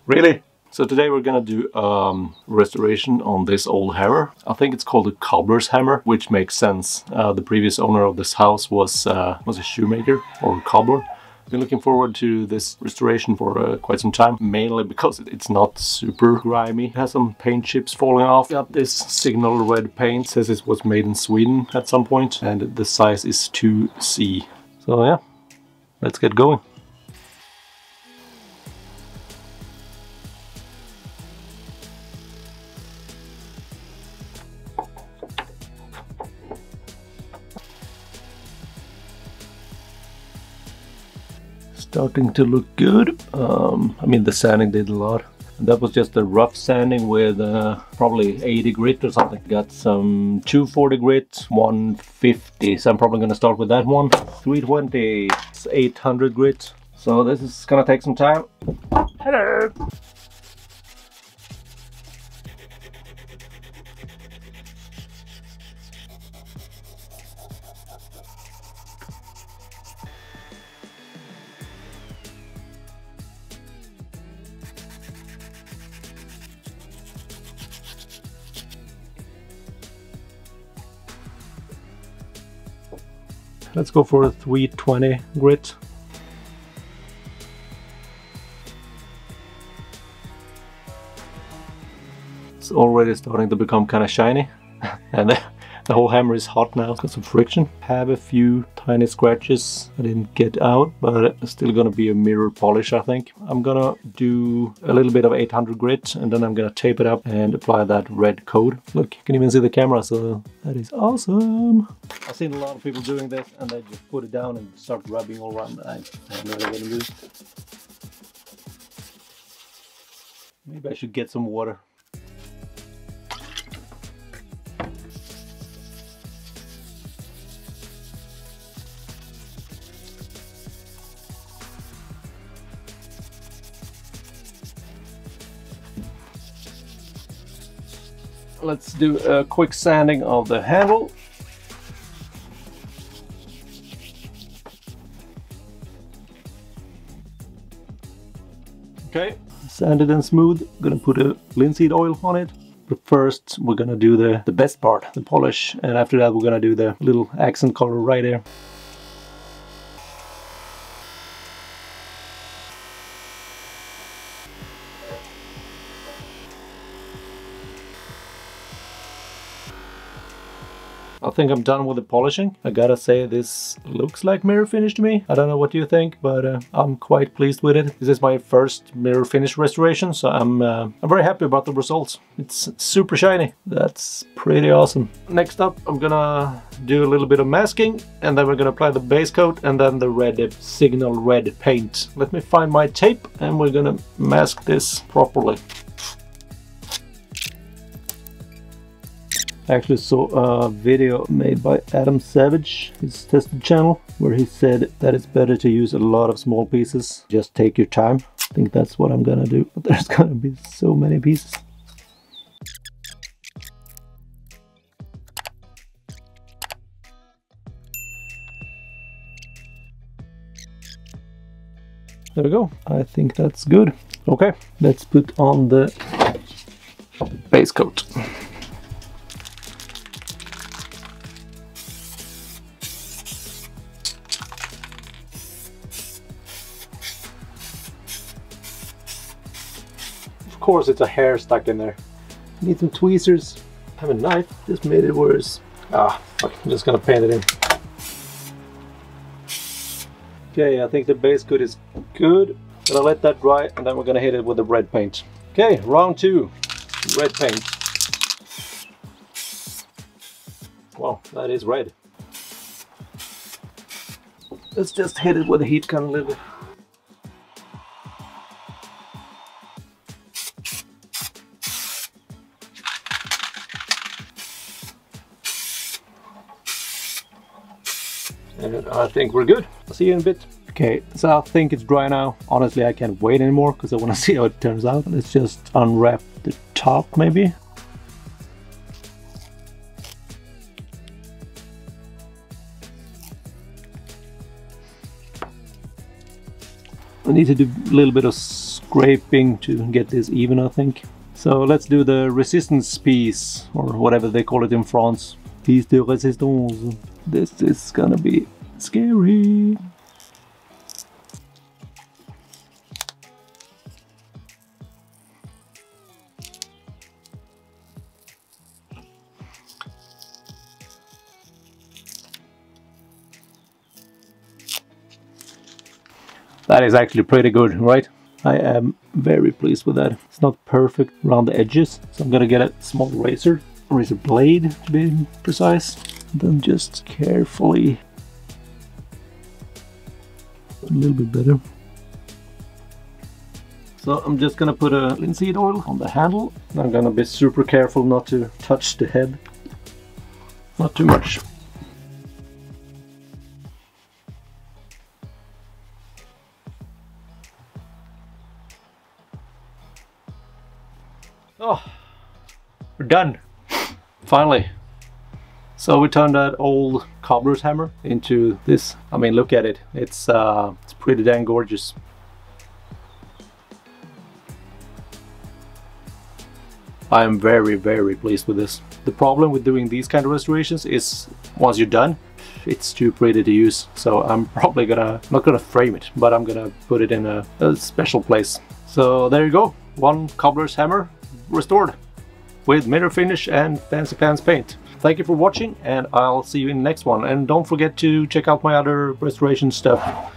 Really? So today we're gonna do restoration on this old hammer. I think it's called a cobbler's hammer, which makes sense. The previous owner of this house was a shoemaker or a cobbler. Been looking forward to this restoration for quite some time, mainly because it's not super grimy. It has some paint chips falling off. Got this signal red paint, says it was made in Sweden at some point, and the size is 2C. So yeah, let's get going. Starting to look good. I mean, the sanding did a lot. And that was just a rough sanding with probably 80 grit or something. Got some 240 grit, 150. So I'm probably gonna start with that one. 320, 800 grit. So this is gonna take some time. Hello. Let's go for a 320 grit. It's already starting to become kind of shiny and the whole hammer is hot now because of friction. Have a few tiny scratches I didn't get out, but it's still gonna be a mirror polish, I think. I'm gonna do a little bit of 800 grit and then I'm gonna tape it up and apply that red coat. Look, you can even see the camera, so that is awesome. I've seen a lot of people doing this and they just put it down and start rubbing all around. I have no idea what to do. Maybe I should get some water. Let's do a quick sanding of the handle. Okay, sanded and smooth. Gonna put a linseed oil on it. But first we're gonna do the best part, the polish. And after that we're gonna do the little accent color right there. I think I'm done with the polishing. I gotta say, this looks like mirror finish to me. I don't know what you think, but I'm quite pleased with it. This is my first mirror finish restoration, so I'm very happy about the results. It's super shiny. That's pretty awesome. Next up, I'm gonna do a little bit of masking, and then we're gonna apply the base coat and then the red signal red paint. Let me find my tape, and we're gonna mask this properly. I actually saw a video made by Adam Savage, his tested channel, where he said that it's better to use a lot of small pieces. Just take your time. I think that's what I'm gonna do, but there's gonna be so many pieces. There we go. I think that's good. Okay, let's put on the base coat. Of course it's a hair stuck in there. Need some tweezers. I have a knife, just made it worse. Ah, fuck, I'm just gonna paint it in. Okay, I think the base coat is good. Gonna let that dry and then we're gonna hit it with the red paint. Okay, round 2, red paint. Wow, that is red. Let's just hit it with the heat gun a little bit. And I think we're good. I'll see you in a bit. Okay, so I think it's dry now. Honestly, I can't wait anymore because I want to see how it turns out. Let's just unwrap the top maybe. need to do a little bit of scraping to get this even, I think. So let's do the resistance piece, or whatever they call it in France. Piece de résistance. This is gonna be scary. That is actually pretty good, right? I am very pleased with that. It's not perfect around the edges, so I'm gonna get a small razor blade to be precise. Then just carefully, a little bit better. So I'm just gonna put a linseed oil on the handle. I'm gonna be super careful not to touch the head. Not too much. Oh, we're done, finally. So we turned that old cobbler's hammer into this. I mean, look at it. It's pretty dang gorgeous. I am very, very pleased with this. The problem with doing these kind of restorations is once you're done, it's too pretty to use. So I'm probably not gonna frame it, but I'm gonna put it in a special place. So there you go, one cobbler's hammer restored with mirror finish and fancy pants paint. Thank you for watching, and I'll see you in the next one. And don't forget to check out my other restoration stuff.